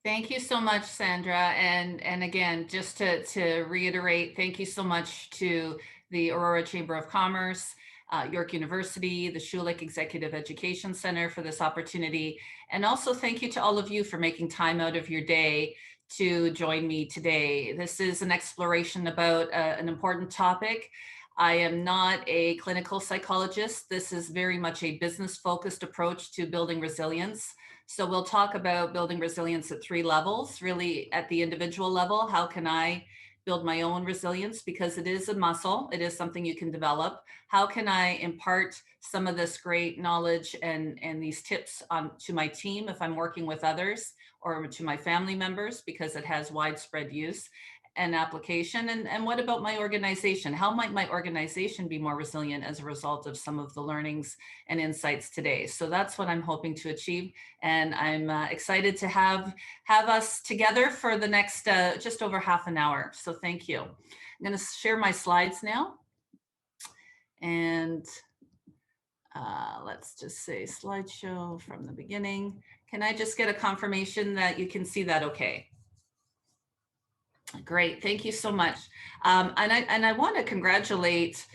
Thank you so much, Sandra. And again, just to reiterate, thank you so much to the Aurora Chamber of Commerce, York University, the Schulich Executive Education Center for this opportunity. And also thank you to all of you for making time out of your day to join me today. This is an exploration about an important topic. I am not a clinical psychologist. This is very much a business focused approach to building resilience. So we'll talk about building resilience at three levels, really at the individual level. How can I build my own resilience? Because it is a muscle, it is something you can develop. How can I impart some of this great knowledge and these tips to my team if I'm working with others or to my family members because it has widespread use and application? And what about my organization? How might my organization be more resilient as a result of some of the learnings and insights today? So that's what I'm hoping to achieve, and I'm excited to have us together for the next just over half an hour. So thank you. I'm going to share my slides now, and let's just say slideshow from the beginning. Can I just get a confirmation that you can see that okay? Great, thank you so much. And I want to congratulate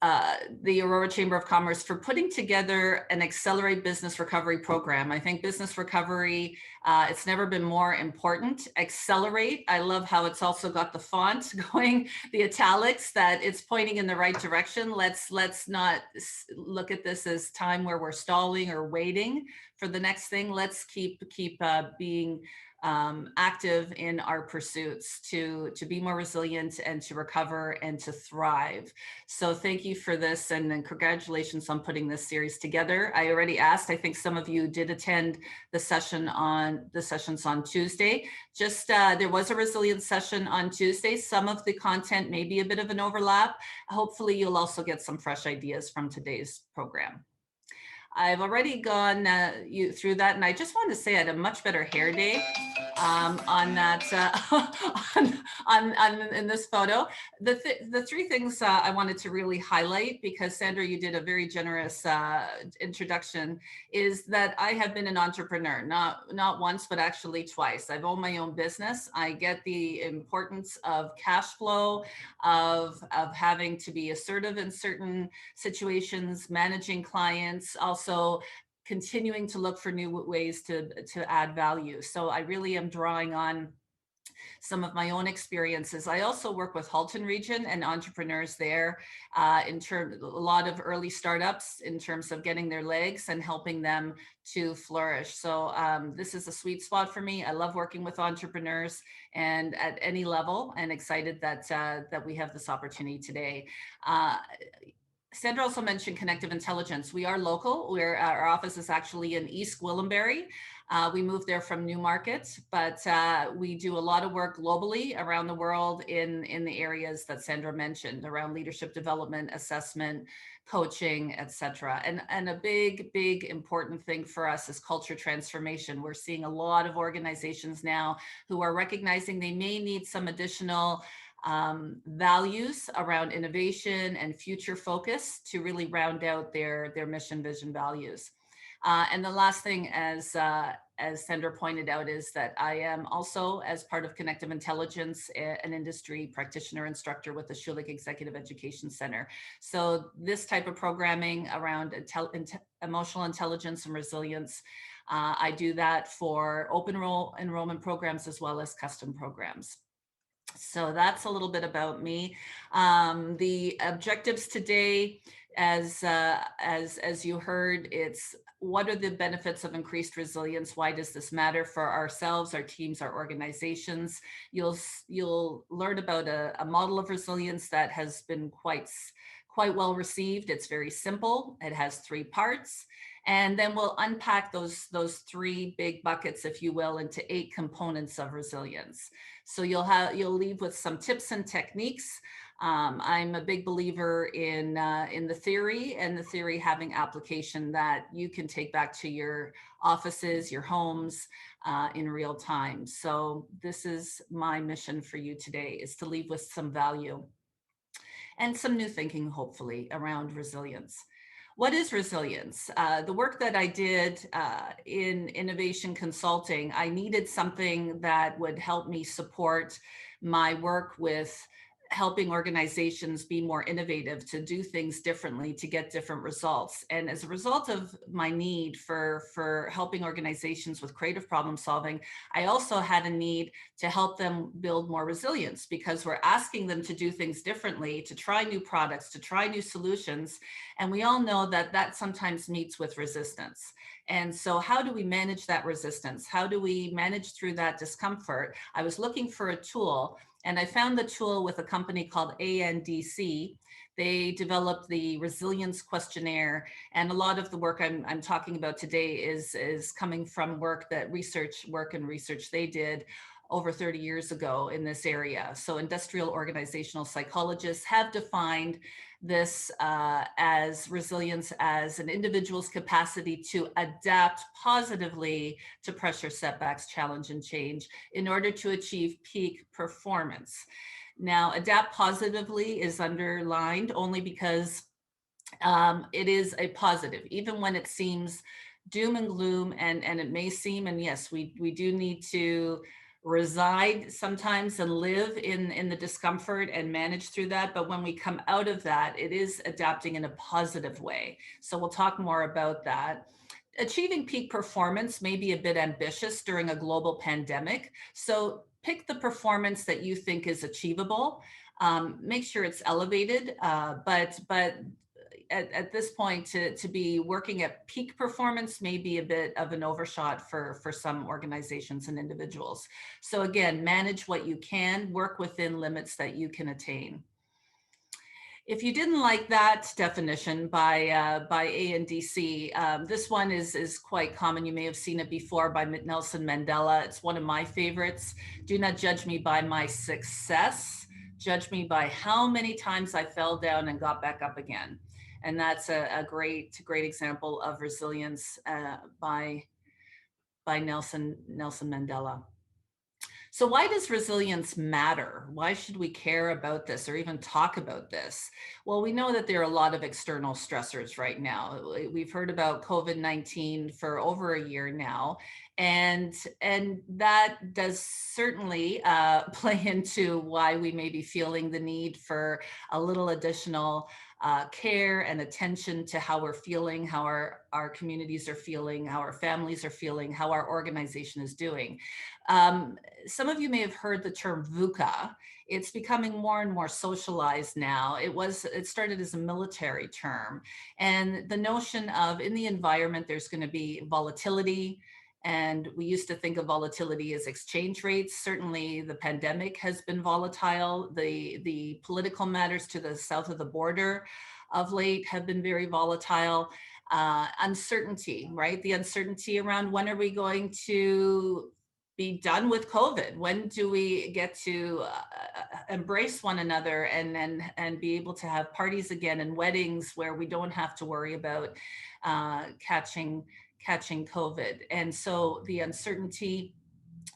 the Aurora Chamber of Commerce for putting together an Accelerate Business Recovery program. I think business recovery, it's never been more important. Accelerate, I love how it's also got the font going, the italics, that it's pointing in the right direction. Let's not look at this as time where we're stalling or waiting for the next thing. Let's keep being active in our pursuits to be more resilient and to recover and to thrive. So thank you for this, and then congratulations on putting this series together. I already asked, I think some of you did attend the sessions on Tuesday. Just there was a resilience session on Tuesday. Some of the content may be a bit of an overlap. Hopefully you'll also get some fresh ideas from today's program. I've already gone through that, and I just wanted to say I had a much better hair day on that in this photo. The three things I wanted to really highlight, because Sandra, you did a very generous introduction, is that I have been an entrepreneur, not once, but actually twice. I've owned my own business. I get the importance of cash flow, of having to be assertive in certain situations, managing clients, also continuing to look for new ways to add value. So I really am drawing on some of my own experiences. I also work with Halton region and entrepreneurs there in terms, a lot of early startups in terms of getting their legs and helping them to flourish. So this is a sweet spot for me. I love working with entrepreneurs and at any level, and excited that that we have this opportunity today. Sandra also mentioned connective intelligence. We are local. Our office is actually in East Gwillimbury. We moved there from Newmarket, but we do a lot of work globally around the world in the areas that Sandra mentioned around leadership development, assessment, coaching, etc. And a big important thing for us is culture transformation. We're seeing a lot of organizations now who are recognizing they may need some additional values around innovation and future focus to really round out their mission, vision, values. And the last thing, as Sandra pointed out, is that I am also, as part of Connective Intelligence, an industry practitioner instructor with the Schulich Executive Education Center. So this type of programming around emotional intelligence and resilience, I do that for open enrollment programs as well as custom programs. So that's a little bit about me. The objectives today, as you heard, it's what are the benefits of increased resilience? Why does this matter for ourselves, our teams, our organizations? You'll learn about a model of resilience that has been quite well received. It's very simple. It has three parts. And then we'll unpack those three big buckets, if you will, into 8 components of resilience. So you'll leave with some tips and techniques. I'm a big believer in the theory, and the theory having application that you can take back to your offices, your homes in real time. So this is my mission for you today, is to leave with some value and some new thinking, hopefully, around resilience. What is resilience? The work that I did in innovation consulting, I needed something that would help me support my work with helping organizations be more innovative, to do things differently, to get different results. And as a result of my need for helping organizations with creative problem solving, I also had a need to help them build more resilience, because we're asking them to do things differently, to try new products, to try new solutions. And we all know that that sometimes meets with resistance. And so how do we manage that resistance? How do we manage through that discomfort? I was looking for a tool, and I found the tool with a company called ANDC. They developed the resilience questionnaire. And a lot of the work I'm talking about today is coming from work and research they did over 30 years ago in this area. So industrial organizational psychologists have defined this as resilience as an individual's capacity to adapt positively to pressure, setbacks, challenge, and change in order to achieve peak performance. Now, adapt positively is underlined only because it is a positive, even when it seems doom and gloom, and it may seem, and yes, we do need to reside sometimes and live in the discomfort and manage through that. But when we come out of that, it is adapting in a positive way. So we'll talk more about that. Achieving peak performance may be a bit ambitious during a global pandemic. So pick the performance that you think is achievable. Make sure it's elevated, but at this point, to be working at peak performance may be a bit of an overshot for some organizations and individuals. So again, manage what you can, work within limits that you can attain. If you didn't like that definition by ANDC, this one is quite common. You may have seen it before, by Nelson Mandela. It's one of my favorites. Do not judge me by my success. Judge me by how many times I fell down and got back up again. And that's a great example of resilience by Nelson Mandela. So why does resilience matter? Why should we care about this or even talk about this? Well, we know that there are a lot of external stressors right now. We've heard about COVID-19 for over a year now, and that does certainly play into why we may be feeling the need for a little additional care and attention to how we're feeling, how our communities are feeling, how our families are feeling, how our organization is doing. Some of you may have heard the term VUCA. It's becoming more and more socialized now. It started as a military term, and the notion of, in the environment, there's going to be volatility. And we used to think of volatility as exchange rates. Certainly the pandemic has been volatile. The political matters to the south of the border of late have been very volatile. Uncertainty, right? The uncertainty around, when are we going to be done with COVID? When do we get to embrace one another and be able to have parties again and weddings where we don't have to worry about catching COVID? And so the uncertainty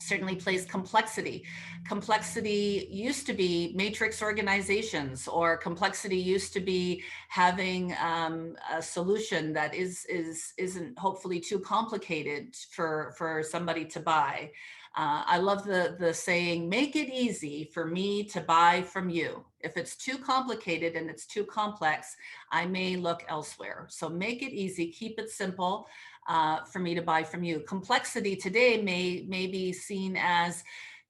certainly plays complexity. Complexity used to be matrix organizations, or complexity used to be having a solution that isn't hopefully too complicated for somebody to buy. I love the saying, make it easy for me to buy from you. If it's too complicated and it's too complex, I may look elsewhere. So make it easy, keep it simple for me to buy from you. Complexity today may be seen as,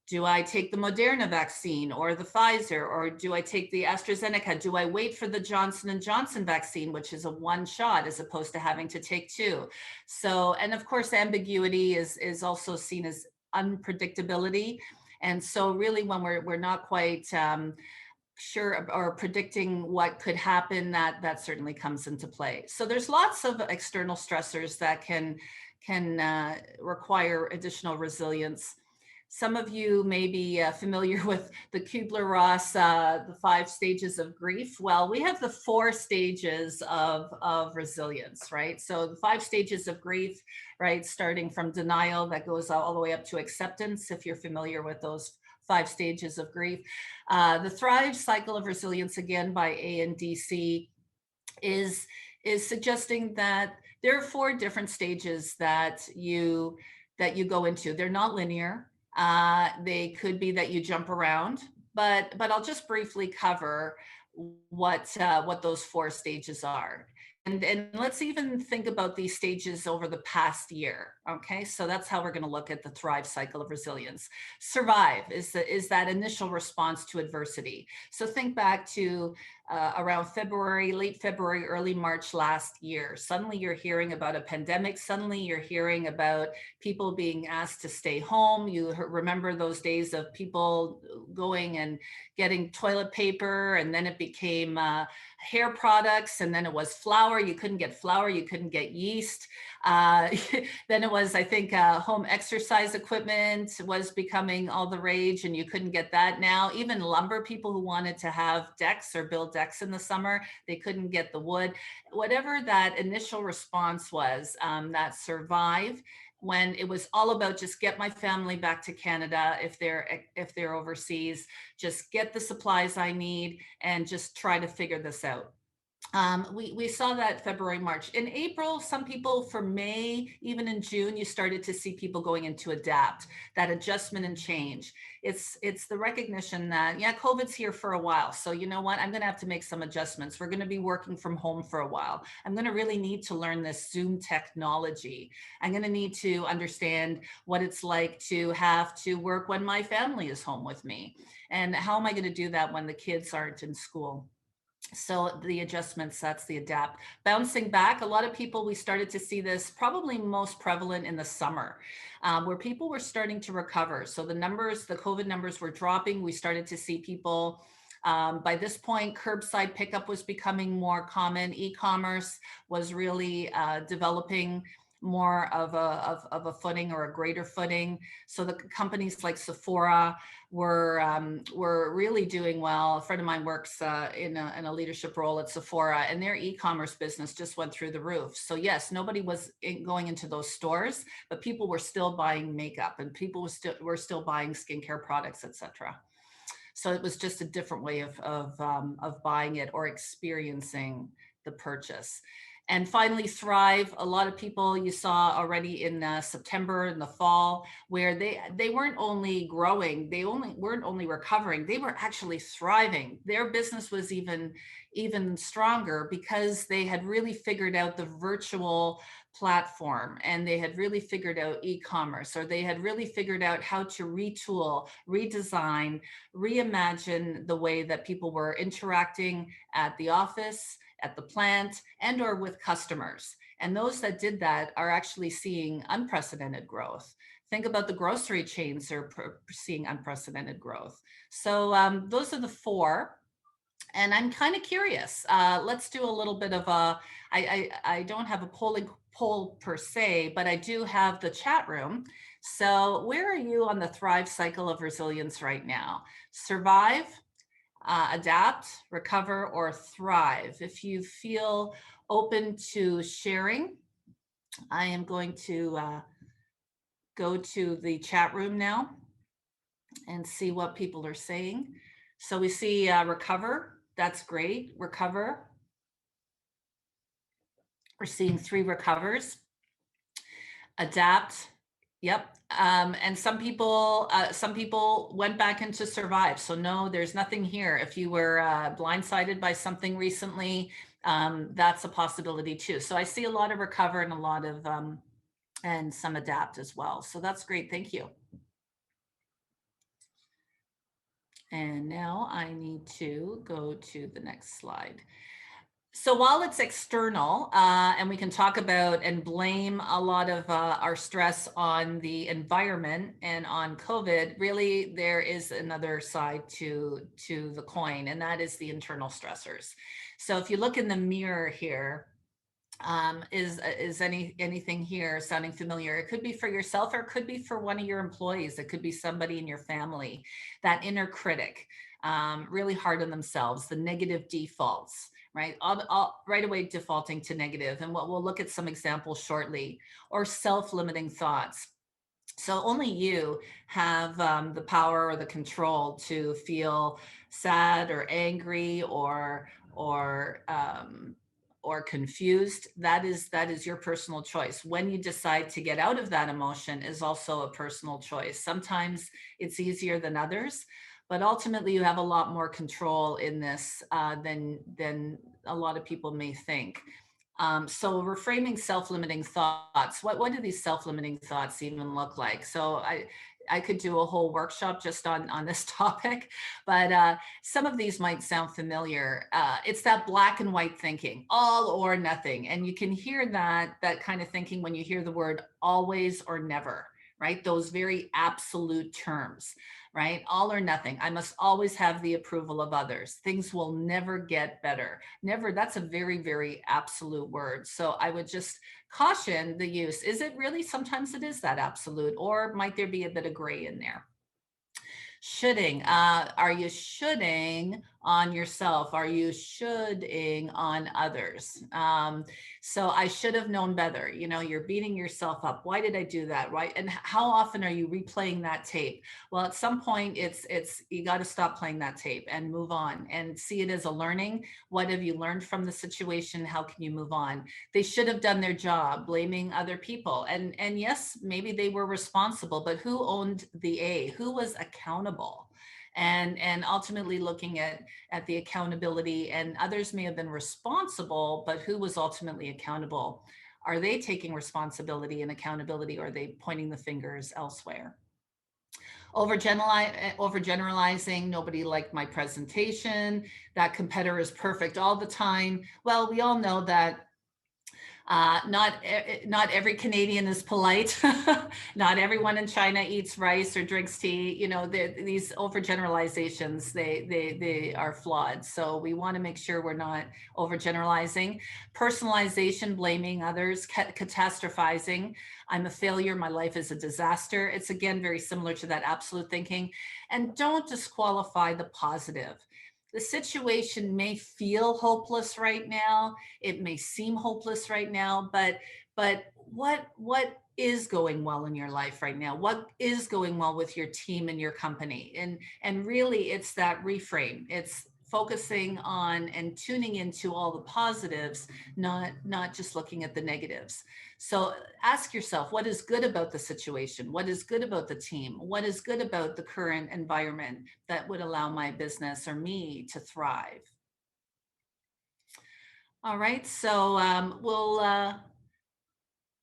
do I take the Moderna vaccine or the Pfizer, or do I take the AstraZeneca? Do I wait for the Johnson & Johnson vaccine, which is a one shot, as opposed to having to take two? So, and of course, ambiguity is also seen as unpredictability. And so really, when we're not quite sure or predicting what could happen, that certainly comes into play. So there's lots of external stressors that can require additional resilience. Some of you may be familiar with the Kubler-Ross, the 5 stages of grief. Well, we have the 4 stages of resilience, right? So the 5 stages of grief, right, starting from denial, that goes all the way up to acceptance, if you're familiar with those 5 stages of grief. The Thrive cycle of resilience, again by ANDC, is is suggesting that there are 4 different stages that you go into. They're not linear. They could be that you jump around, but I'll just briefly cover what those 4 stages are. And let's even think about these stages over the past year. Okay, so that's how we're going to look at the Thrive cycle of resilience. Survive is that initial response to adversity. So think back to around February, late February, early March last year. Suddenly you're hearing about a pandemic. Suddenly you're hearing about people being asked to stay home. You remember those days of people going and getting toilet paper, and then it became hair products, and then it was flour. You couldn't get flour, you couldn't get yeast. Then it was, I think, home exercise equipment was becoming all the rage, and you couldn't get that. Now, even lumber, people who wanted to have decks or build decks in the summer, they couldn't get the wood. Whatever that initial response was, that survive, when it was all about just get my family back to Canada if they're overseas, just get the supplies I need, and just try to figure this out. We saw that February, March. In April, some people, for May, even in June, you started to see people going into adapt, that adjustment and change. It's the recognition that, yeah, COVID's here for a while. So you know what? I'm going to have to make some adjustments. We're going to be working from home for a while. I'm going to really need to learn this Zoom technology. I'm going to need to understand what it's like to have to work when my family is home with me. And how am I going to do that when the kids aren't in school? So the adjustments, that's the adapt. Bouncing back, a lot of people, we started to see this probably most prevalent in the summer, where people were starting to recover. So the COVID numbers were dropping. We started to see people, by this point, curbside pickup was becoming more common. E-commerce was really developing more of a footing, or a greater footing. So the companies like Sephora were really doing well. A friend of mine works in a leadership role at Sephora, and their e-commerce business just went through the roof. So yes, nobody was going into those stores, but people were still buying makeup, and people were still buying skincare products, etc. So it was just a different way of buying it or experiencing the purchase. And finally, Thrive. A lot of people you saw already in September in the fall, where they weren't only growing, weren't only recovering, they were actually thriving. Their business was even stronger because they had really figured out the virtual platform, and they had really figured out e-commerce, or they had really figured out how to retool, redesign, reimagine the way that people were interacting at the office, at the plant, and or with customers. And those that did that are actually seeing unprecedented growth. Think about the grocery chains are seeing unprecedented growth. So those are the 4. And I'm kind of curious. Let's do a little bit of I don't have a poll per se, but I do have the chat room. So where are you on the Thrive cycle of resilience right now? Survive, adapt, recover, or thrive? If you feel open to sharing, I am going to go to the chat room now and see what people are saying. So we see recover. That's great. Recover. We're seeing 3 recovers. Adapt. Yep. And some people went back into survive. So no, there's nothing here. If you were blindsided by something recently, that's a possibility too. So I see a lot of recover and a lot of and some adapt as well. So that's great. Thank you. And now I need to go to the next slide. So while it's external, and we can talk about and blame a lot of our stress on the environment and on COVID, really there is another side to the coin, and that is the internal stressors. So if you look in the mirror here, is anything here sounding familiar? It could be for yourself, or it could be for one of your employees. It could be somebody in your family. That inner critic, really hard on themselves, the negative defaults, right? Right away defaulting to negative. And we'll look at some examples shortly. Or self-limiting thoughts. So only you have the power or the control to feel sad or angry or or confused, that is your personal choice. When you decide to get out of that emotion is also a personal choice. Sometimes it's easier than others, but ultimately you have a lot more control in this than a lot of people may think. So reframing self-limiting thoughts. What do these self-limiting thoughts even look like? So I could do a whole workshop just on this topic, but some of these might sound familiar. It's that black and white thinking, all or nothing, and you can hear that kind of thinking when you hear the word always or never, right? Those very absolute terms, right? All or nothing. I must always have the approval of others. Things will never get better. Never, that's a very, very absolute word. So I would just caution the use. Is it really? Sometimes it is that absolute, or might there be a bit of gray in there? Shoulding. Are you shoulding on yourself? Are you shoulding on others? So I should have known better. You know, you're beating yourself up. Why did I do that? Right? And how often are you replaying that tape? Well, at some point, it's you got to stop playing that tape and move on and see it as a learning. What have you learned from the situation? How can you move on? They should have done their job, blaming other people. And yes, maybe they were responsible, but who owned the A? Who was accountable? And ultimately looking at the accountability, and others may have been responsible, but who was ultimately accountable? Are they taking responsibility and accountability, or are they pointing the fingers elsewhere? Overgeneralizing, nobody liked my presentation, that competitor is perfect all the time. Well, we all know that not every Canadian is polite. Not everyone in China eats rice or drinks tea. You know, these overgeneralizations, they are flawed. So we want to make sure we're not overgeneralizing. Personalization, blaming others, catastrophizing. I'm a failure. My life is a disaster. It's again very similar to that absolute thinking. And don't disqualify the positive. The situation may feel hopeless right now. It may seem hopeless right now, but what is going well in your life right now? What is going well with your team and your company? And really it's that reframe. It's focusing on and tuning into all the positives, not just looking at the negatives. So ask yourself, what is good about the situation? What is good about the team? What is good about the current environment that would allow my business or me to thrive? All right, so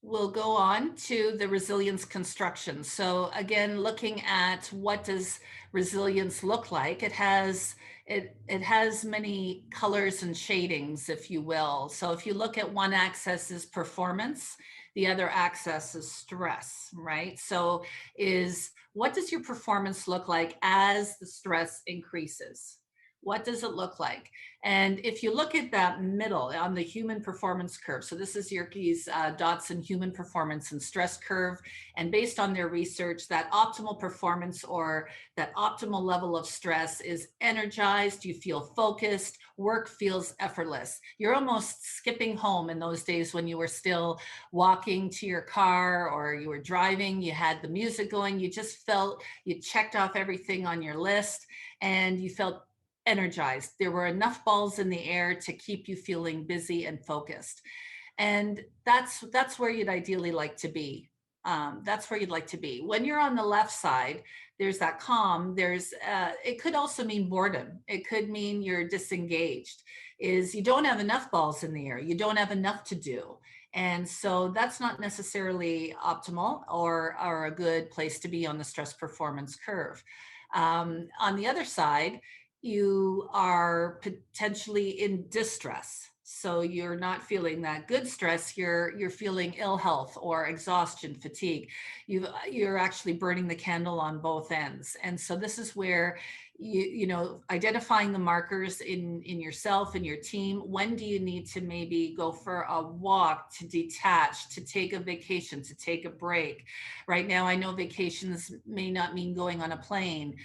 we'll go on to the resilience construction. So again, looking at what does resilience look like? It has many colors and shadings, if you will. So if you look at one axis is performance, the other axis is stress, right? So what does your performance look like as the stress increases? What does it look like? And if you look at that middle on the human performance curve, so this is Yerke's Dotson human performance and stress curve. And based on their research, that optimal performance or that optimal level of stress is energized, you feel focused, work feels effortless. You're almost skipping home in those days when you were still walking to your car or you were driving, you had the music going, you just felt you checked off everything on your list and you felt energized. There were enough balls in the air to keep you feeling busy and focused. And that's where you'd ideally like to be. That's where you'd like to be. When you're on the left side, there's that calm. It could also mean boredom. It could mean you're disengaged. Is you don't have enough balls in the air. You don't have enough to do. And so that's not necessarily optimal or a good place to be on the stress performance curve. On the other side, you are potentially in distress. So you're not feeling that good stress, you're feeling ill health or exhaustion, fatigue. You're actually burning the candle on both ends. And so this is where you know, identifying the markers in yourself and your team. When do you need to maybe go for a walk, to detach, to take a vacation, to take a break? Right now, I know vacations may not mean going on a plane.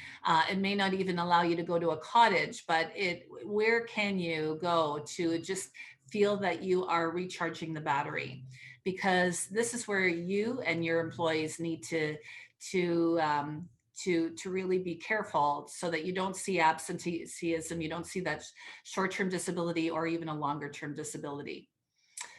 It may not even allow you to go to a cottage, but where can you go to just feel that you are recharging the battery? Because this is where you and your employees need to to really be careful so that you don't see absenteeism, you don't see that short-term disability or even a longer-term disability.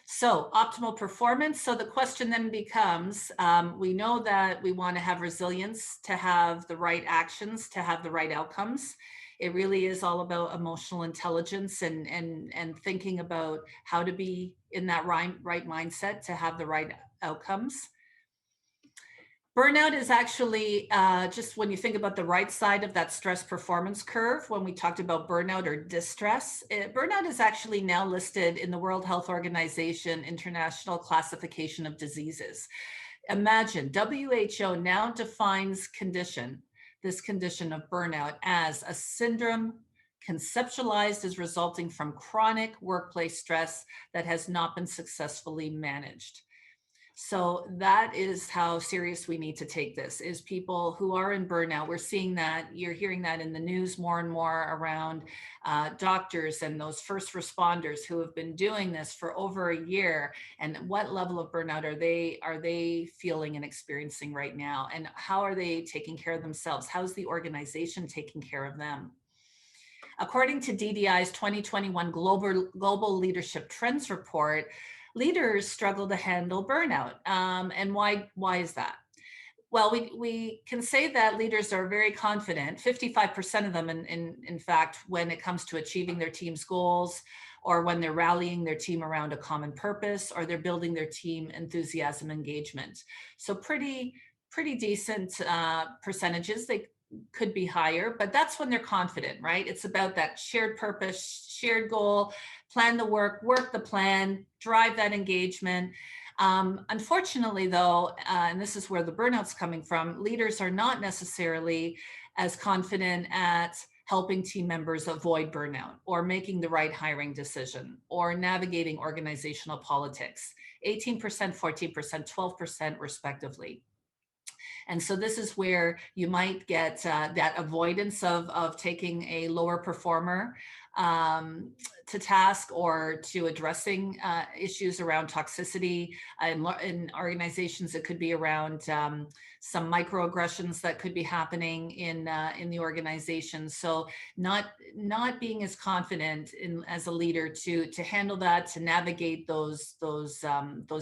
So optimal performance. So the question then becomes, we know that we want to have resilience to have the right actions, to have the right outcomes. It really is all about emotional intelligence and thinking about how to be in that right mindset to have the right outcomes. Burnout is actually just when you think about the right side of that stress performance curve, when we talked about burnout or distress, burnout is actually now listed in the World Health Organization International Classification of Diseases. Imagine WHO now defines this condition of burnout as a syndrome conceptualized as resulting from chronic workplace stress that has not been successfully managed. So that is how serious we need to take this, is people who are in burnout. We're seeing that, you're hearing that in the news more and more around doctors and those first responders who have been doing this for over a year. And what level of burnout are they feeling and experiencing right now? And how are they taking care of themselves? How's the organization taking care of them? According to DDI's 2021 Global Leadership Trends Report, leaders struggle to handle burnout. And why is that? Well, we can say that leaders are very confident, 55% of them, in fact, when it comes to achieving their team's goals, or when they're rallying their team around a common purpose, or they're building their team enthusiasm engagement. So pretty decent percentages. They could be higher, but that's when they're confident, right? It's about that shared purpose, shared goal, plan the work the plan, drive that engagement. Unfortunately, though, and this is where the burnout's coming from, leaders are not necessarily as confident at helping team members avoid burnout, or making the right hiring decision, or navigating organizational politics. 18%, 14%, 12% respectively. And so this is where you might get that avoidance of taking a lower performer to task, or to addressing issues around toxicity. In organizations, it could be around some microaggressions that could be happening in the organization. So not being as confident as a leader to handle that, to navigate those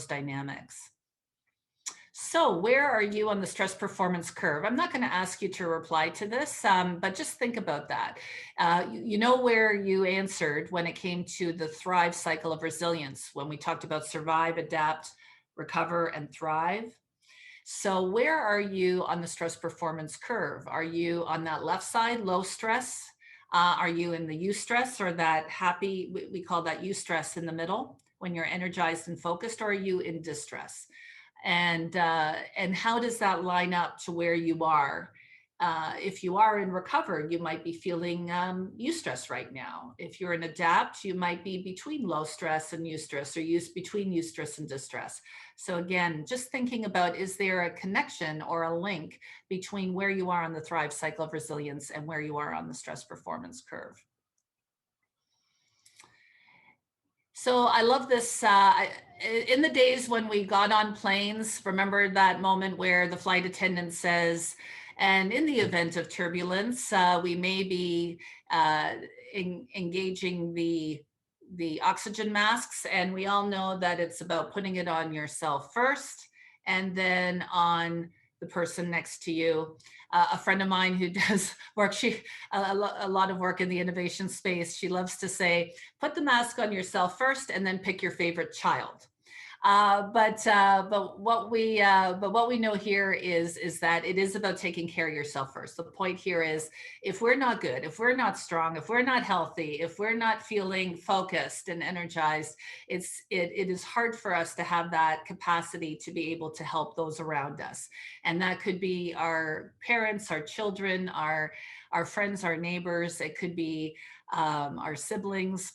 dynamics. So where are you on the stress performance curve? I'm not going to ask you to reply to this, but just think about that. You know where you answered when it came to the Thrive cycle of resilience, when we talked about survive, adapt, recover, and thrive. So where are you on the stress performance curve? Are you on that left side, low stress? Are you in the eustress, or that happy, we call that eustress in the middle, when you're energized and focused, or are you in distress? And how does that line up to where you are? If you are in recover, you might be feeling eustress right now. If you're in adapt, you might be between low stress and eustress, or between eustress and distress. So again, just thinking about, is there a connection or a link between where you are on the Thrive cycle of resilience and where you are on the stress performance curve? So I love this. In the days when we got on planes, remember that moment where the flight attendant says, and in the event of turbulence, we may be engaging the oxygen masks. And we all know that it's about putting it on yourself first, and then on the person next to you. A friend of mine who does work, a lot of work in the innovation space, she loves to say, put the mask on yourself first, and then pick your favorite child. But what we know here is that it is about taking care of yourself first. The point here is, if we're not good, if we're not strong, if we're not healthy, if we're not feeling focused and energized, it is hard for us to have that capacity to be able to help those around us. And that could be our parents, our children, our friends, our neighbors. It could be our siblings.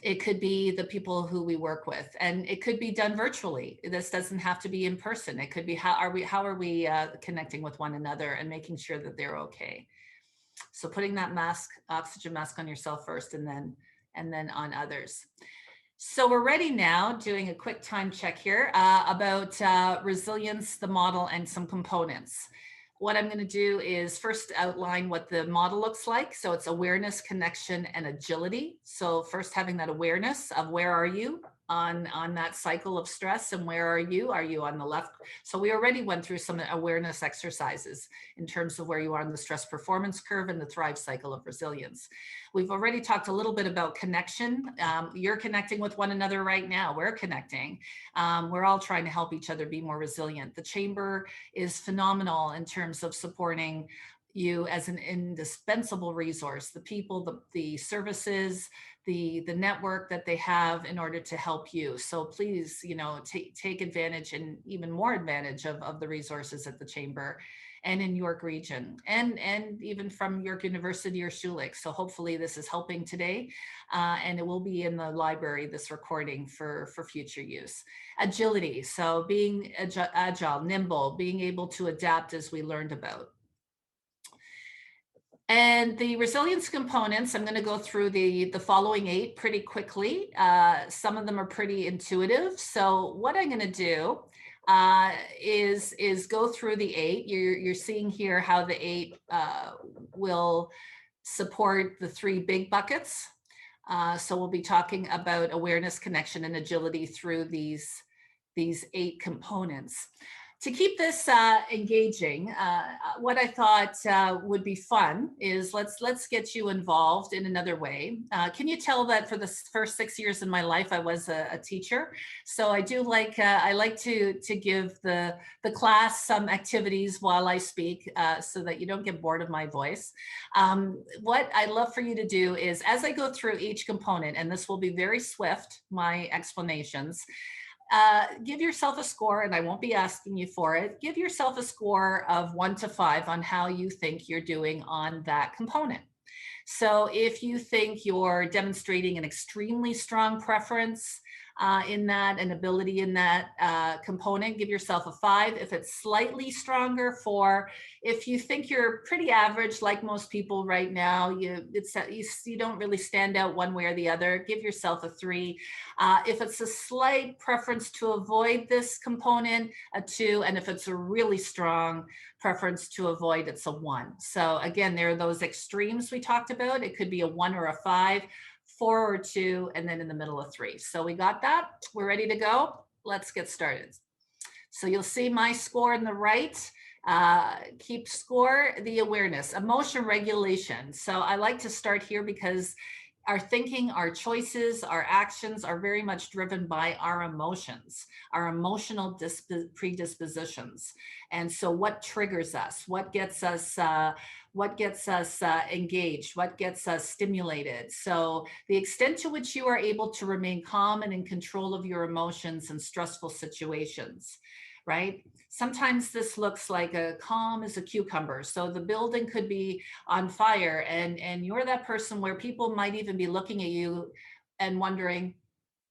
It could be the people who we work with, and it could be done virtually. This doesn't have to be in person. It could be how are we connecting with one another and making sure that they're okay. So putting that oxygen mask on yourself first, and then on others. So we're ready now, doing a quick time check here about resilience, the model, and some components. what I'm going to do is first outline what the model looks like. So it's awareness, connection, and agility. So first having that awareness of where are you on that cycle of stress, and where are you? Are you on the left? So we already went through some awareness exercises in terms of where you are on the stress performance curve and the thrive cycle of resilience. We've already talked a little bit about connection. You're connecting with one another right now. We're connecting. We're all trying to help each other be more resilient. The chamber is phenomenal in terms of supporting you as an indispensable resource, the people, the services, the network that they have in order to help you. So please, take advantage, and even more advantage of the resources at the chamber and in York region, and even from York University or Schulich. So hopefully this is helping today, and it will be in the library, this recording, for future use. Agility, so being agile, nimble, being able to adapt, as we learned about. And the resilience components, I'm going to go through the following 8 pretty quickly. Some of them are pretty intuitive. So what I'm going to do is go through the 8. You're seeing here how the 8 will support the 3 big buckets. So we'll be talking about awareness, connection, and agility through these 8 components. To keep this engaging, what I thought would be fun is let's get you involved in another way. Can you tell that for the first 6 years in my life, I was a teacher? So I do like I like to give the class some activities while I speak, so that you don't get bored of my voice. What I'd love for you to do is, as I go through each component, and this will be very swift, my explanations. Give yourself a score, and I won't be asking you for it. Give yourself a score of 1 to 5 on how you think you're doing on that component. So if you think you're demonstrating an extremely strong preference in that, and ability in that component, give yourself a 5. If it's slightly stronger, 4. If you think you're pretty average, like most people right now, you don't really stand out one way or the other, give yourself a 3. If it's a slight preference to avoid this component, a 2. And if it's a really strong preference to avoid, it's a 1. So again, there are those extremes we talked about. It could be a 1 or a 5, 4 or 2, and then in the middle, a 3. So we got that. We're ready to go. Let's get started. So you'll see my score on the right. Keep score, the awareness, emotion regulation. So I like to start here because our thinking, our choices, our actions are very much driven by our emotions, our emotional predispositions. And so what triggers us, what gets us engaged, what gets us stimulated. So the extent to which you are able to remain calm and in control of your emotions in stressful situations, right? Sometimes this looks like a calm as a cucumber. So the building could be on fire, and you're that person where people might even be looking at you and wondering,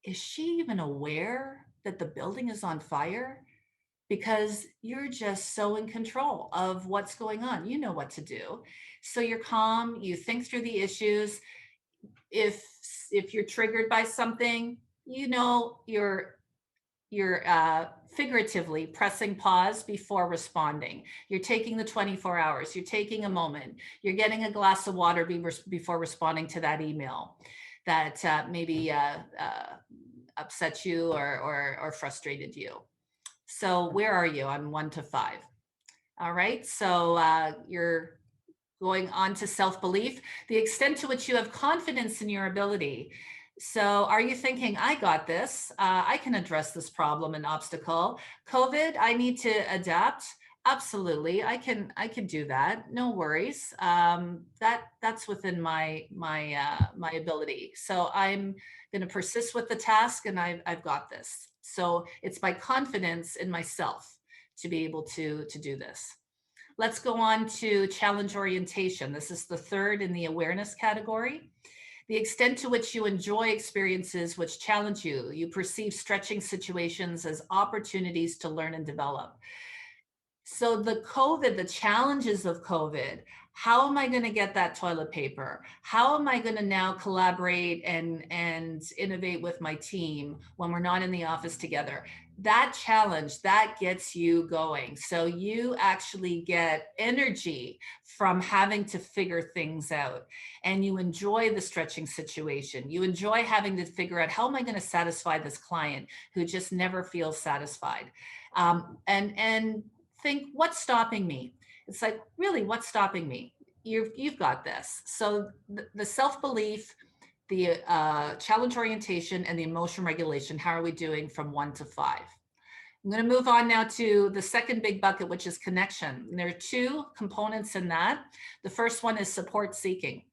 is she even aware that the building is on fire? Because you're just so in control of what's going on. You know what to do. So you're calm, you think through the issues. If you're triggered by something, you're figuratively pressing pause before responding. You're taking the 24 hours, you're taking a moment, you're getting a glass of water before responding to that email that maybe upset you or frustrated you. So where are you on 1 to 5? All right, so you're going on to self-belief, the extent to which you have confidence in your ability. So are you thinking, I got this, I can address this problem and obstacle. COVID, I need to adapt. Absolutely, I can do that. No worries. That's within my ability. So I'm going to persist with the task, and I've got this. So it's my confidence in myself to be able to do this. Let's go on to challenge orientation. This is the third in the awareness category. The extent to which you enjoy experiences which challenge you. You perceive stretching situations as opportunities to learn and develop. So the challenges of COVID, how am I going to get that toilet paper? How am I going to now collaborate and innovate with my team when we're not in the office together? that challenge, that gets you going. So you actually get energy from having to figure things out, and you enjoy the stretching situation. You enjoy having to figure out, how am I going to satisfy this client who just never feels satisfied? And think, what's stopping me? It's like, really, what's stopping me? You've got this. So the self-belief, the challenge orientation, and the emotion regulation, how are we doing from 1 to 5? I'm going to move on now to the second big bucket, which is connection. And there are two components in that. The first one is support seeking.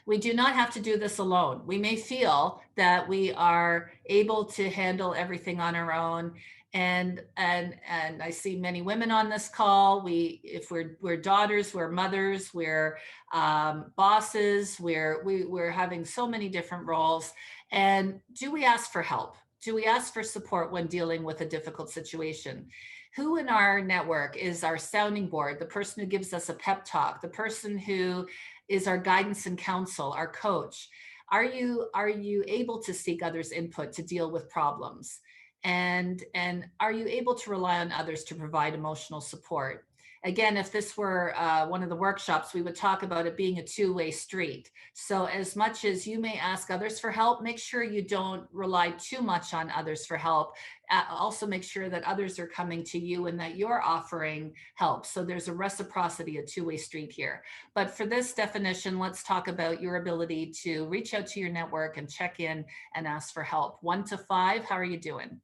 We do not have to do this alone. We may feel that we are able to handle everything on our own. And I see many women on this call. If we're daughters, we're mothers, we're bosses, we're having so many different roles. And do we ask for help? Do we ask for support when dealing with a difficult situation? Who in our network is our sounding board, the person who gives us a pep talk, the person who is our guidance and counsel, our coach? Are you able to seek others' input to deal with problems? And are you able to rely on others to provide emotional support? Again, if this were one of the workshops, we would talk about it being a two-way street. So as much as you may ask others for help, make sure you don't rely too much on others for help. Also make sure that others are coming to you and that you're offering help. So there's a reciprocity, a two-way street here. But for this definition, let's talk about your ability to reach out to your network and check in and ask for help. 1 to 5, how are you doing?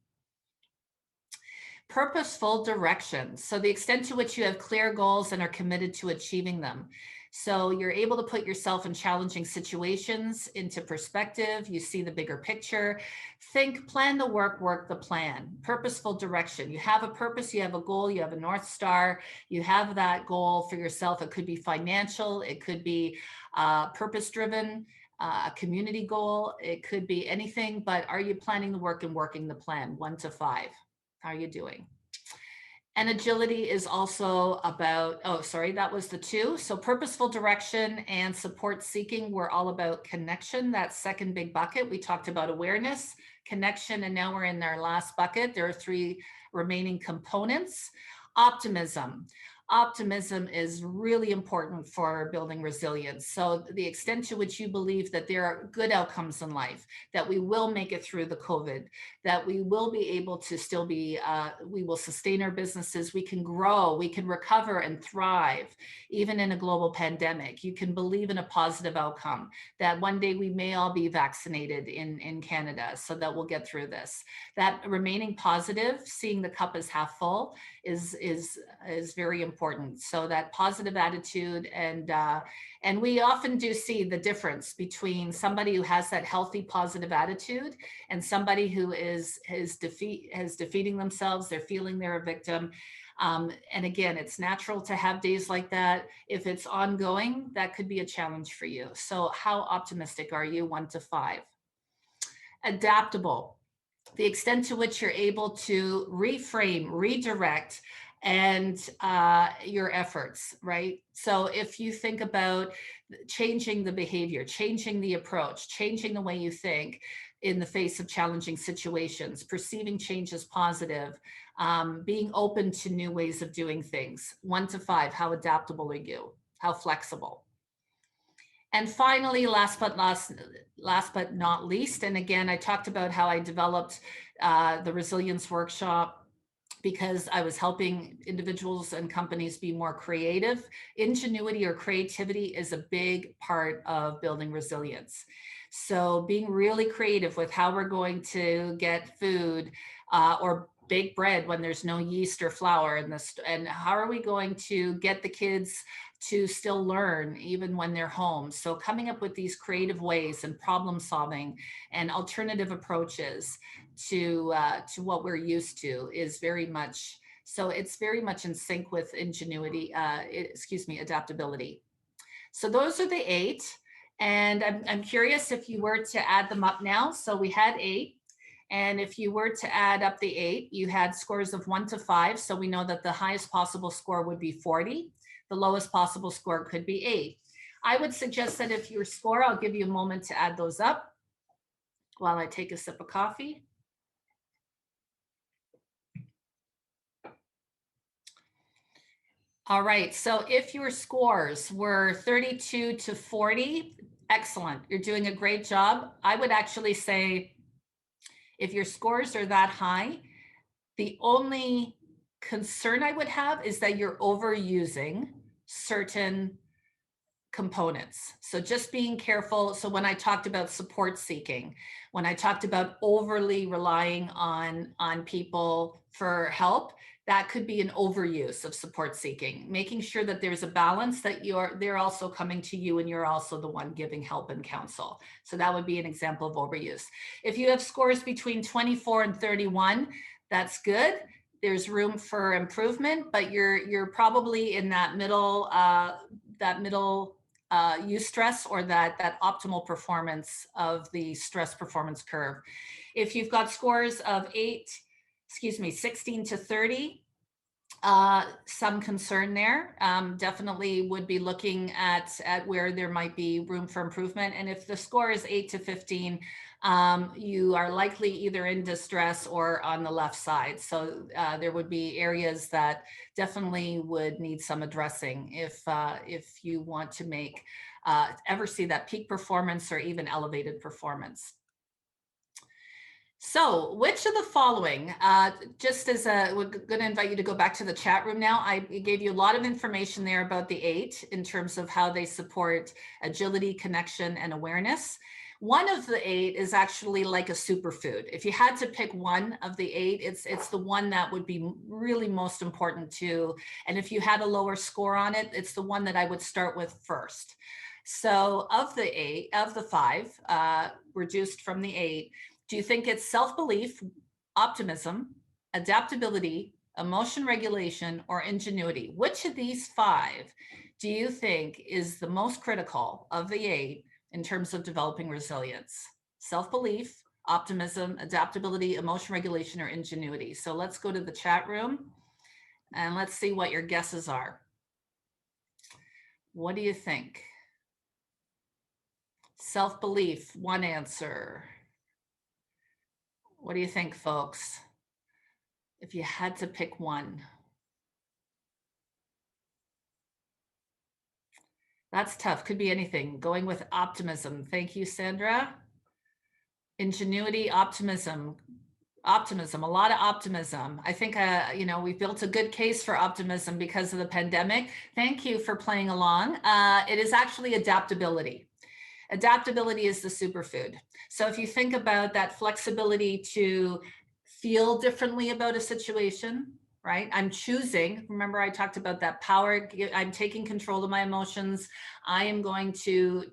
Purposeful direction. So the extent to which you have clear goals and are committed to achieving them. So you're able to put yourself in challenging situations into perspective. You see the bigger picture. Think, plan the work, work the plan. Purposeful direction. You have a purpose, you have a goal, you have a North Star, you have that goal for yourself. It could be financial, it could be purpose driven, a community goal, it could be anything, but are you planning the work and working the plan? 1 to 5. How are you doing? And agility is also about, oh, sorry, that was the 2. So purposeful direction and support seeking were all about connection. That second big bucket, we talked about awareness, connection, and now we're in our last bucket. There are 3 remaining components. Optimism. Optimism is really important for building resilience. So the extent to which you believe that there are good outcomes in life, that we will make it through the COVID, that we will be able to still be, we will sustain our businesses, we can grow, we can recover and thrive, even in a global pandemic. You can believe in a positive outcome, that one day we may all be vaccinated in Canada, so that we'll get through this. That remaining positive, seeing the cup as half full, is very important. So that positive attitude, and we often do see the difference between somebody who has that healthy positive attitude and somebody who is defeating themselves. They're feeling they're a victim. And again, it's natural to have days like that. If it's ongoing, that could be a challenge for you. So how optimistic are you? 1 to 5. Adaptable. The extent to which you're able to reframe, redirect, and your efforts, right? So if you think about changing the behavior, changing the approach, changing the way you think in the face of challenging situations, perceiving change as positive, being open to new ways of doing things. 1 to 5, how adaptable are you? How flexible? And finally, last but not least, and again, I talked about how I developed the resilience workshop because I was helping individuals and companies be more creative. Ingenuity or creativity is a big part of building resilience. So being really creative with how we're going to get food or bake bread when there's no yeast or flour in this, and how are we going to get the kids to still learn even when they're home. So coming up with these creative ways and problem solving and alternative approaches to what we're used to is very much, so it's very much in sync with ingenuity, adaptability. So those are the 8. And I'm curious if you were to add them up now. So we had 8. And if you were to add up the 8, you had scores of 1 to 5. So we know that the highest possible score would be 40. The lowest possible score could be 8. I would suggest that if your score, I'll give you a moment to add those up while I take a sip of coffee. All right, so if your scores were 32 to 40, excellent. You're doing a great job. I would actually say if your scores are that high, the only concern I would have is that you're overusing certain components. So just being careful. So when I talked about support seeking, when I talked about overly relying on people for help, that could be an overuse of support seeking, making sure that there's a balance, that they're also coming to you and you're also the one giving help and counsel. So that would be an example of overuse. If you have scores between 24 and 31, that's good. There's room for improvement, but you're probably in that middle eustress, or that optimal performance of the stress performance curve. If you've got scores of 16 to 30, some concern there. Definitely would be looking at where there might be room for improvement. And if the score is 8 to 15, you are likely either in distress or on the left side. So there would be areas that definitely would need some addressing if you want to ever see that peak performance or even elevated performance. So which of the following, we're going to invite you to go back to the chat room now. I gave you a lot of information there about the 8 in terms of how they support agility, connection, and awareness. One of the 8 is actually like a superfood. If you had to pick one of the 8, it's the one that would be really most important to. And if you had a lower score on it, it's the one that I would start with first. So of the 5, reduced from the 8, do you think it's self-belief, optimism, adaptability, emotion regulation, or ingenuity? Which of these 5 do you think is the most critical of the 8 in terms of developing resilience? Self-belief, optimism, adaptability, emotion regulation, or ingenuity? So let's go to the chat room and let's see what your guesses are. What do you think? Self-belief, one answer. What do you think, folks? If you had to pick one. That's tough. Could be anything. Going with optimism. Thank you, Sandra. Ingenuity, optimism. Optimism, a lot of optimism. I think, we've built a good case for optimism because of the pandemic. Thank you for playing along. It is actually adaptability. Adaptability is the superfood. So if you think about that flexibility to feel differently about a situation, right? I'm choosing, remember I talked about that power, I'm taking control of my emotions. I am going to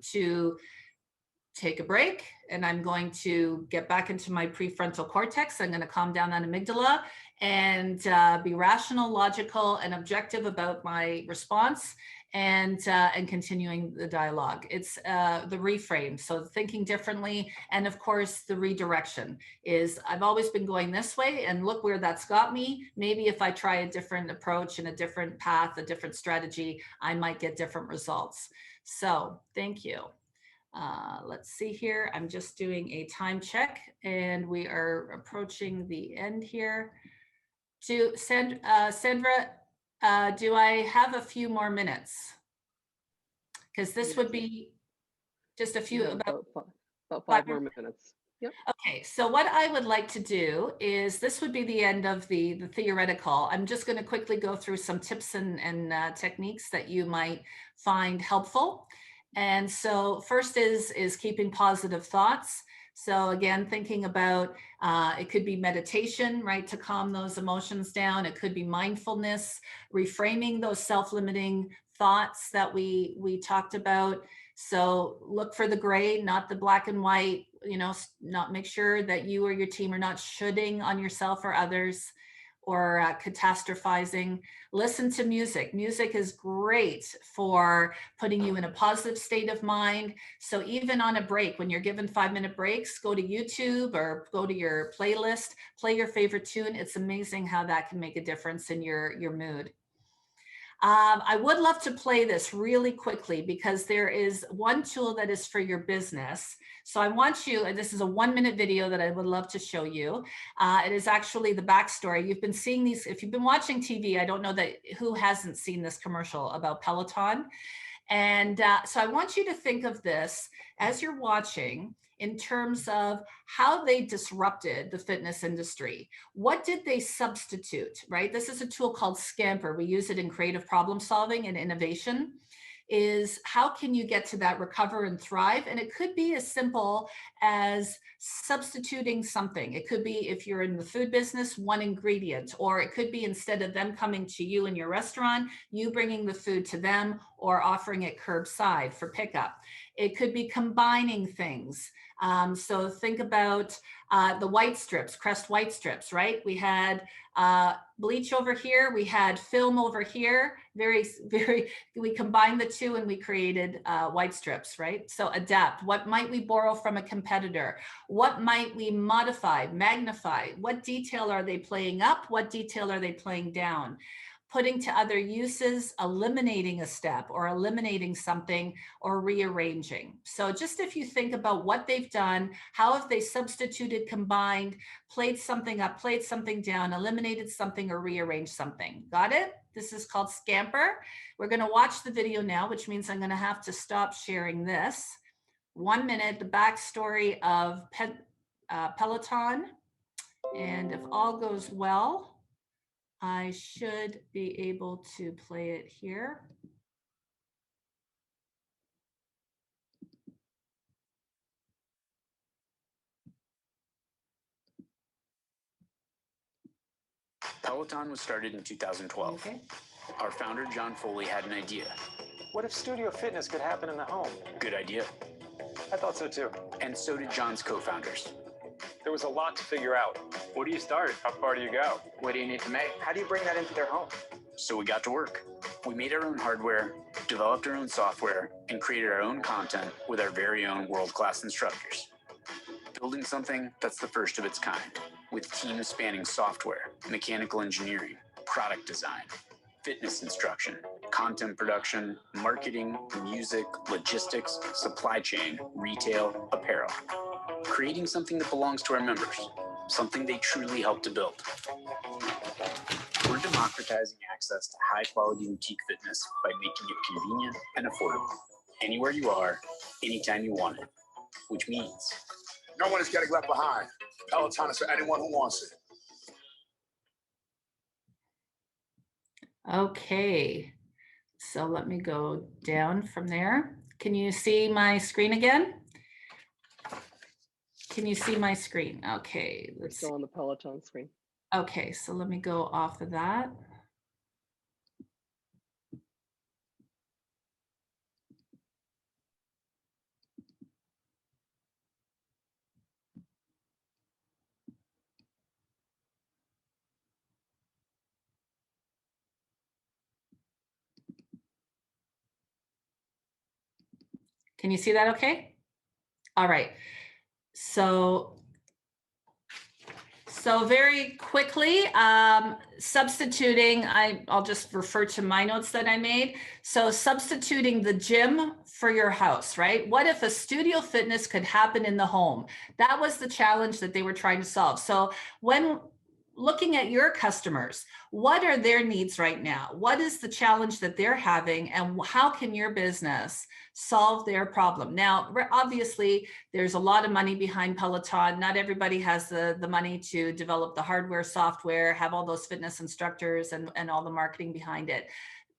take a break and I'm going to get back into my prefrontal cortex. I'm going to calm down that amygdala and be rational, logical, and objective about my response, and continuing the dialogue. It's the reframe. So thinking differently. And of course, the redirection is I've always been going this way and look where that's got me. Maybe if I try a different approach and a different path, a different strategy, I might get different results. So thank you. Let's see here. I'm just doing a time check and we are approaching the end here. Sandra, do I have a few more minutes? Because this would be just a few, about 5 more minutes. Yep. Okay, so what I would like to do is, this would be the end of the theoretical. I'm just going to quickly go through some tips and techniques that you might find helpful. And so first is keeping positive thoughts. So again, thinking about, it could be meditation, right, to calm those emotions down. It could be mindfulness, reframing those self-limiting thoughts that we talked about. So look for the gray, not the black and white, not make sure that you or your team are not shoulding on yourself or others, or catastrophizing. Listen to music. Music is great for putting you in a positive state of mind. So even on a break, when you're given 5-minute breaks, go to YouTube or go to your playlist, play your favorite tune. It's amazing how that can make a difference in your mood. I would love to play this really quickly because there is one tool that is for your business. So I want you, and this is a 1-minute video that I would love to show you. It is actually the backstory. You've been seeing these, if you've been watching TV, I don't know that who hasn't seen this commercial about Peloton. And so I want you to think of this as you're watching in terms of how they disrupted the fitness industry. What did they substitute, right? This is a tool called Scamper. We use it in creative problem solving and innovation. Is how can you get to that recover and thrive? And it could be as simple as substituting something. It could be, if you're in the food business, one ingredient, or it could be instead of them coming to you in your restaurant, you bringing the food to them or offering it curbside for pickup. It could be combining things. So think about the white strips, Crest white strips, right? We had bleach over here, we had film over here, we combined the two and we created white strips, right? So adapt. What might we borrow from a competitor? What might we modify, magnify? What detail are they playing up? What detail are they playing down? Putting to other uses, eliminating a step or eliminating something or rearranging. So just if you think about what they've done, how have they substituted, combined, played something up, played something down, eliminated something or rearranged something. Got it? This is called Scamper. We're going to watch the video now, which means I'm going to have to stop sharing this. 1 minute, the backstory of Peloton. And if all goes well, I should be able to play it here. Peloton was started in 2012. Okay. Our founder, John Foley, had an idea. What if studio fitness could happen in the home? Good idea. I thought so too. And so did John's co-founders. There was a lot to figure out. Where do you start? How far do you go? What do you need to make? How do you bring that into their home? So we got to work. We made our own hardware, developed our own software, and created our own content with our very own world-class instructors. Building something that's the first of its kind, with teams spanning software, mechanical engineering, product design, fitness instruction, content production, marketing, music, logistics, supply chain, retail, apparel. Creating something that belongs to our members, something they truly help to build. We're democratizing access to high-quality boutique fitness by making it convenient and affordable. Anywhere you are, anytime you want it. Which means no one is getting left behind. Peloton is for anyone who wants it. Okay, so let me go down from there. Can you see my screen again? Can you see my screen? Okay, let's Still on the Peloton screen. Okay, so let me go off of that. Can you see that okay? All right. So very quickly, substituting, I'll just refer to my notes that I made. So substituting the gym for your house, right? What if a studio fitness could happen in the home? That was the challenge that they were trying to solve. So when looking at your customers, what are their needs right now? What is the challenge that they're having, and how can your business solve their problem? Now, obviously, there's a lot of money behind Peloton. Not everybody has the money to develop the hardware, software, have all those fitness instructors and all the marketing behind it.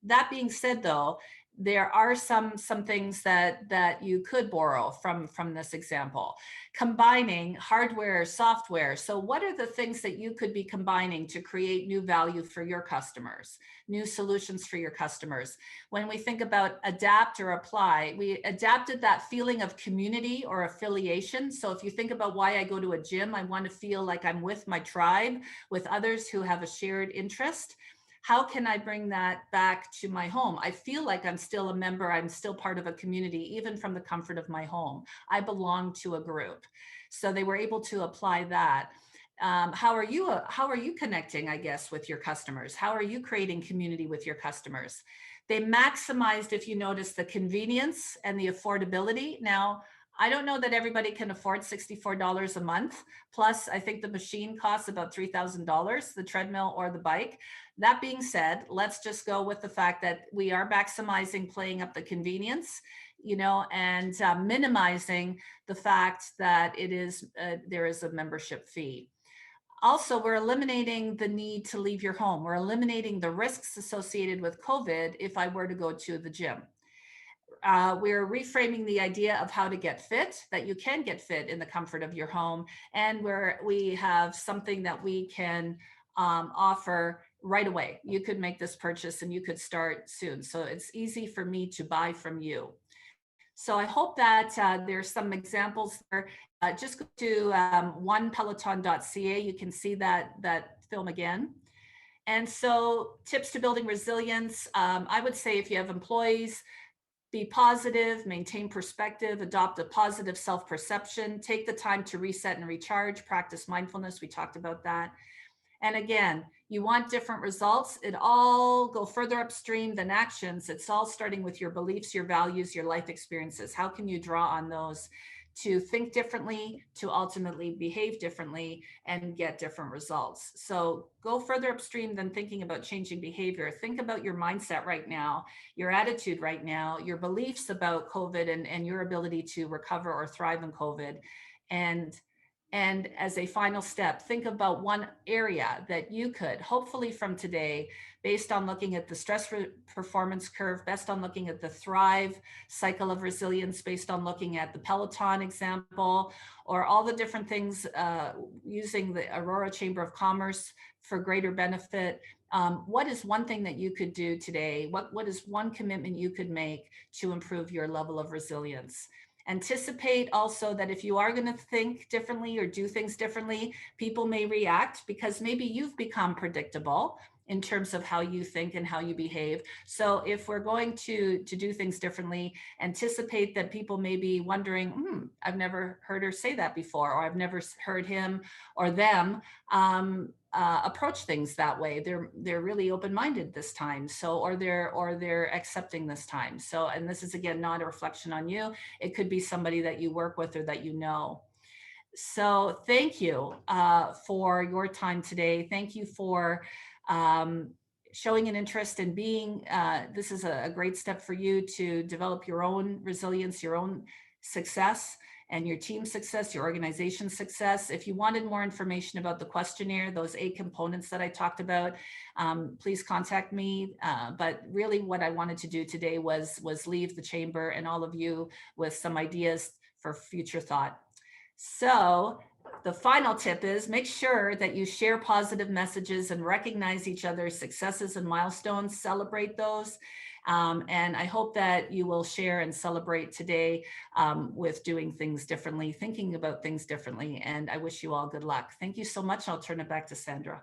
That being said, though, there are some things that you could borrow from this example. Combining hardware, software. So what are the things that you could be combining to create new value for your customers, new solutions for your customers? When we think about adapt or apply, we adapted that feeling of community or affiliation. So if you think about why I go to a gym, I want to feel like I'm with my tribe, with others who have a shared interest. How can I bring that back to my home? I feel like I'm still a member, I'm still part of a community, even from the comfort of my home. I belong to a group. So they were able to apply that. How are you connecting, I guess, with your customers? How are you creating community with your customers? They maximized, if you notice, the convenience and the affordability. Now, I don't know that everybody can afford $64 a month. Plus, I think the machine costs about $3,000, the treadmill or the bike. That being said, let's just go with the fact that we are maximizing playing up the convenience, and minimizing the fact that there is a membership fee. Also, we're eliminating the need to leave your home. We're eliminating the risks associated with COVID if I were to go to the gym. We're reframing the idea of how to get fit, that you can get fit in the comfort of your home, and where we have something that we can offer right away. You could make this purchase and you could start soon. So it's easy for me to buy from you. So I hope that there's some examples there. Just go to onepeloton.ca. You can see that film again. And so tips to building resilience. I would say if you have employees, be positive, maintain perspective, adopt a positive self-perception, take the time to reset and recharge, practice mindfulness. We talked about that. And again, you want different results. It all go further upstream than actions. It's all starting with your beliefs, your values, your life experiences. How can you draw on those to think differently, to ultimately behave differently and get different results? So go further upstream than thinking about changing behavior. Think about your mindset right now, your attitude right now, your beliefs about COVID and your ability to recover or thrive in COVID. And as a final step, think about one area that you could, hopefully from today, based on looking at the stress performance curve, based on looking at the Thrive cycle of resilience, based on looking at the Peloton example, or all the different things using the Aurora Chamber of Commerce for greater benefit. What is one thing that you could do today? What is one commitment you could make to improve your level of resilience? Anticipate also that if you are going to think differently or do things differently, people may react because maybe you've become predictable in terms of how you think and how you behave. So if we're going to do things differently, anticipate that people may be wondering, I've never heard her say that before, or I've never heard him or them approach things that way. They're really open-minded this time. So, or they're accepting this time. So, and this is again, not a reflection on you. It could be somebody that you work with or that you know. So thank you for your time today. Thank you for showing an interest in being, this is a great step for you to develop your own resilience, your own success, and your team's success, your organization's success. If you wanted more information about the questionnaire, those 8 components that I talked about, please contact me. But really what I wanted to do today was leave the chamber and all of you with some ideas for future thought. So the final tip is make sure that you share positive messages and recognize each other's successes and milestones, celebrate those. And I hope that you will share and celebrate today with doing things differently, thinking about things differently. And I wish you all good luck. Thank you so much. I'll turn it back to Sandra.